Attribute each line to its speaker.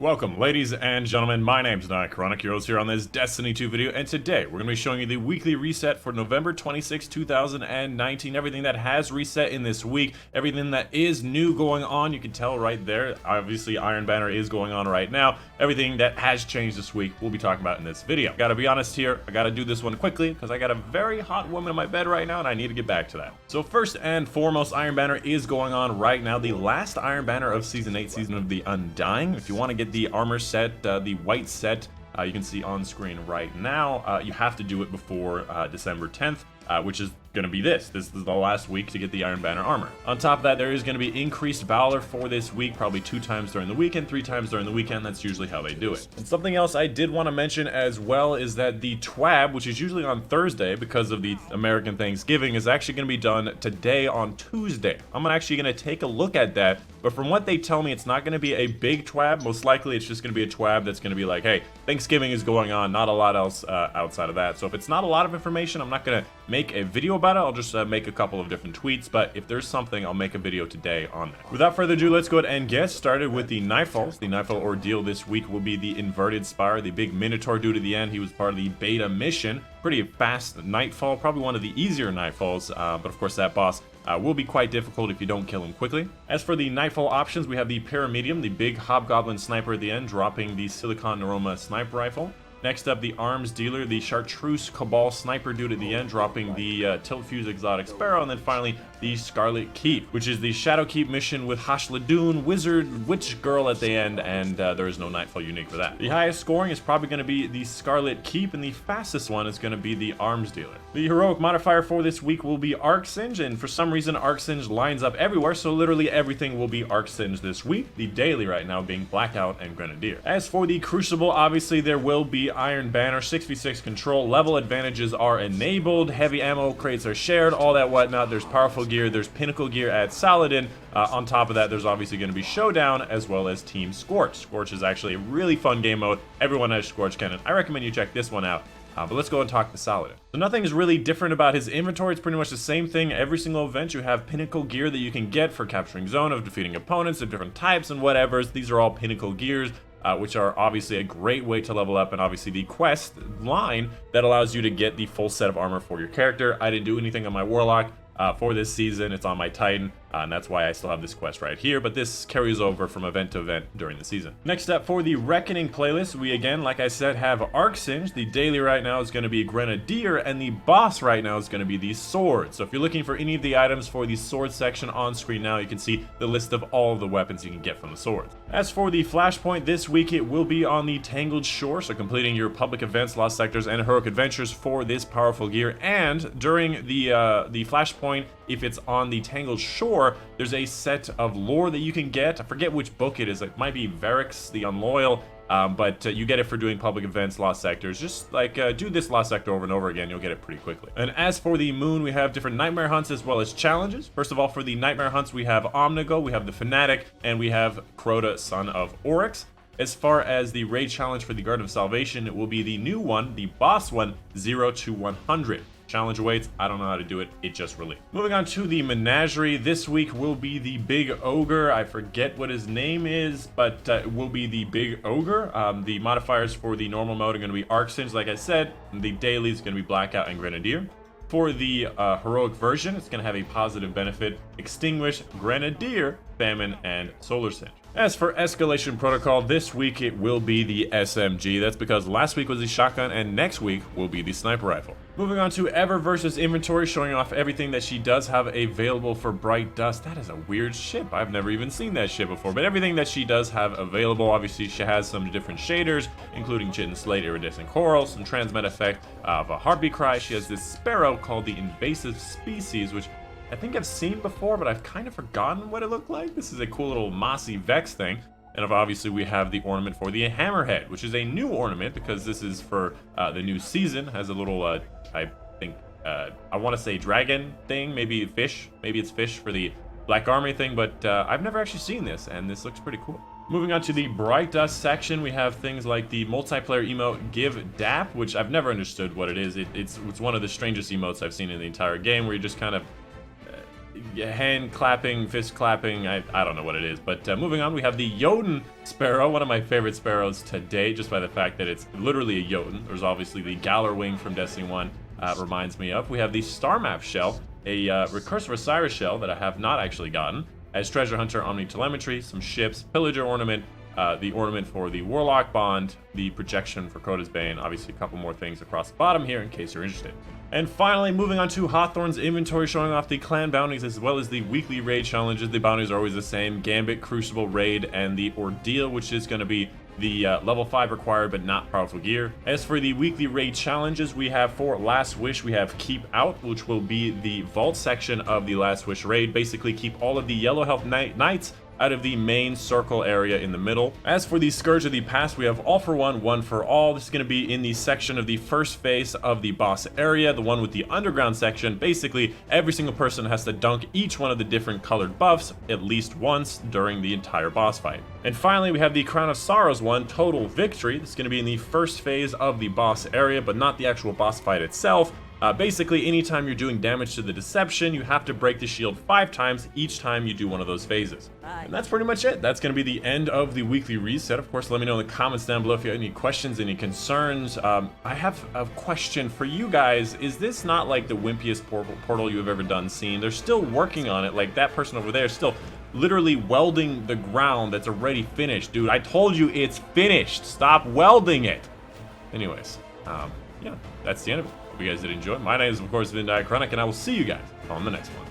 Speaker 1: Welcome, ladies and gentlemen. My name's Dychronic, your host here on this Destiny 2 video, and today we're going to be showing you the weekly reset for November 26, 2019. Everything that has reset in this week, everything that is new going on, you can tell right there. Obviously, Iron Banner is going on right now. Everything that has changed this week, we'll be talking about in this video. Gotta be honest here, I gotta do this one quickly because I got a very hot woman in my bed right now and I need to get back to that. So first and foremost, Iron Banner is going on right now. The last Iron Banner of Season 8, Season of the Undying. If you want to get the armor set, the white set, you can see on screen right now. You have to do it before December 10th, which is going to be this is the last week to get the Iron Banner armor. On top of that, there is going to be increased Valor for this week, probably 2 times during the weekend, 3 times during the weekend. That's usually how they do it. And something else I did want to mention as well is that the TWAB, which is usually on Thursday because of the American Thanksgiving, is actually going to be done today on Tuesday. I'm actually going to take a look at that, but from what they tell me, it's not going to be a big TWAB. Most likely, it's just going to be a TWAB that's going to be like, hey, Thanksgiving is going on, not a lot else outside of that. So if it's not a lot of information, I'm not going to make a video about it. I'll just make a couple of different tweets, but if there's something, I'll make a video today on that. Without further ado, let's go ahead and get started with the Nightfalls. The Nightfall ordeal this week will be the Inverted Spire, the big Minotaur due to the end. He was part of the beta mission. Pretty fast Nightfall, probably one of the easier Nightfalls, but of course that boss will be quite difficult if you don't kill him quickly. As for the Nightfall options, we have the Paramedium, the big Hobgoblin Sniper at the end, dropping the Silicon Neuroma Sniper Rifle. Next up, the Arms Dealer, the Chartreuse Cabal Sniper dude at the end, dropping the Tilt Fuse Exotic Sparrow, and then finally the Scarlet Keep, which is the Shadowkeep mission with Hashladoon, Wizard, Witch Girl at the end, and there is no Nightfall unique for that. The highest scoring is probably going to be the Scarlet Keep, and the fastest one is going to be the Arms Dealer. The heroic modifier for this week will be Arc Singe, and for some reason Arc Singe lines up everywhere, so literally everything will be Arc Singe this week. The daily right now being Blackout and Grenadier. As for the Crucible, obviously there will be Iron Banner, 6v6 control, level advantages are enabled, heavy ammo crates are shared, all that whatnot. There's powerful gear, there's pinnacle gear at Saladin. On top of that, there's obviously going to be Showdown as well as Team Scorch. Scorch is actually a really fun game mode. Everyone has Scorch Cannon. I recommend you check this one out. But let's go and talk to Saladin. So nothing is really different about his inventory. It's pretty much the same thing. Every single event you have pinnacle gear that you can get for capturing zone, of defeating opponents of different types and whatevers. These are all pinnacle gears, which are obviously a great way to level up, and obviously the quest line that allows you to get the full set of armor for your character. I didn't do anything on my Warlock for this season. It's on my Titan, and that's why I still have this quest right here, but this carries over from event to event during the season. Next up, for the Reckoning playlist, we again, like I said, have Arc Singe. The daily right now is going to be Grenadier, and the boss right now is going to be the Sword. So if you're looking for any of the items for the Sword section on screen now, you can see the list of all of the weapons you can get from the Sword. As for the Flashpoint, this week it will be on the Tangled Shore, so completing your public events, lost sectors, and heroic adventures for this powerful gear. And during the Flashpoint, if it's on the Tangled Shore, there's a set of lore that you can get. I forget which book it is. It might be Varix the Unloyal, but you get it for doing public events, lost sectors. Just like do this lost sector over and over again, you'll get it pretty quickly. And as for the moon, we have different nightmare hunts as well as challenges. First of all, for the nightmare hunts, we have Omnigo, we have the Fanatic, and we have Crota, son of Oryx. As far as the raid challenge for the Guard of Salvation, it will be the new one, the boss one, 0 to 100. Challenge awaits. I don't know how to do it. It just released. Moving on to the Menagerie. This week will be the Big Ogre. I forget what his name is, but it will be the Big Ogre. The modifiers for the normal mode are going to be Arc Singe, like I said. And the daily is going to be Blackout and Grenadier. For the heroic version, it's going to have a positive benefit: Extinguish, Grenadier, Famine, and Solar Singe. As for Escalation Protocol, this week it will be the SMG. That's because last week was the shotgun, and next week will be the sniper rifle. Moving on to Eververse's inventory, showing off everything that she does have available for Bright Dust. That is a weird ship. I've never even seen that ship before, but everything that she does have available. Obviously, she has some different shaders, including Chit and Slate, Iridescent Coral, some transmit effect of a Heartbeat Cry. She has this sparrow called the Invasive Species, which I think I've seen before, but I've kind of forgotten what it looked like. This is a cool little mossy Vex thing. And obviously we have the ornament for the Hammerhead, which is a new ornament because this is for the new season. Has a little, I think, I want to say dragon thing, maybe fish. Maybe it's fish for the Black Army thing, but I've never actually seen this, and this looks pretty cool. Moving on to the Bright Dust section, we have things like the multiplayer emote Give Dap, which I've never understood what it is. It's one of the strangest emotes I've seen in the entire game, where you just kind of hand clapping, fist clapping, I don't know what it is. But moving on, we have the Jotun Sparrow, one of my favorite sparrows today, just by the fact that it's literally a Jotun. There's obviously the Galar Wing from Destiny 1 reminds me of. We have the Star Map Shell, a Recursive Osiris shell that I have not actually gotten, as Treasure Hunter Omni Telemetry, some ships, Pillager Ornament, the ornament for the Warlock Bond, the projection for Coda's Bane, obviously a couple more things across the bottom here in case you're interested. And finally, moving on to Thorns Inventory, showing off the clan bounties as well as the weekly raid challenges. The bounties are always the same: Gambit, Crucible, Raid, and the Ordeal, which is going to be the level 5 required but not powerful gear. As for the weekly raid challenges, we have for Last Wish, we have Keep Out, which will be the vault section of the Last Wish raid. Basically, keep all of the yellow health knights out of the main circle area in the middle. As for the Scourge of the Past, we have All for One, One for All. This is going to be in the section of the first phase of the boss area, the one with the underground section. Basically, every single person has to dunk each one of the different colored buffs at least once during the entire boss fight. And finally, we have the Crown of Sorrows one, Total Victory. This is going to be in the first phase of the boss area, but not the actual boss fight itself. Basically, anytime you're doing damage to the Deception, you have to break the shield 5 times each time you do one of those phases. And that's pretty much it. That's going to be the end of the weekly reset. Of course, let me know in the comments down below if you have any questions, any concerns. I have a question for you guys. Is this not like the wimpiest portal you've ever seen? They're still working on it. Like, that person over there is still literally welding the ground that's already finished. Dude, I told you it's finished. Stop welding it. Anyways, yeah, that's the end of it. Hope you guys did enjoy. My name is, of course, Dychronic, and I will see you guys on the next one.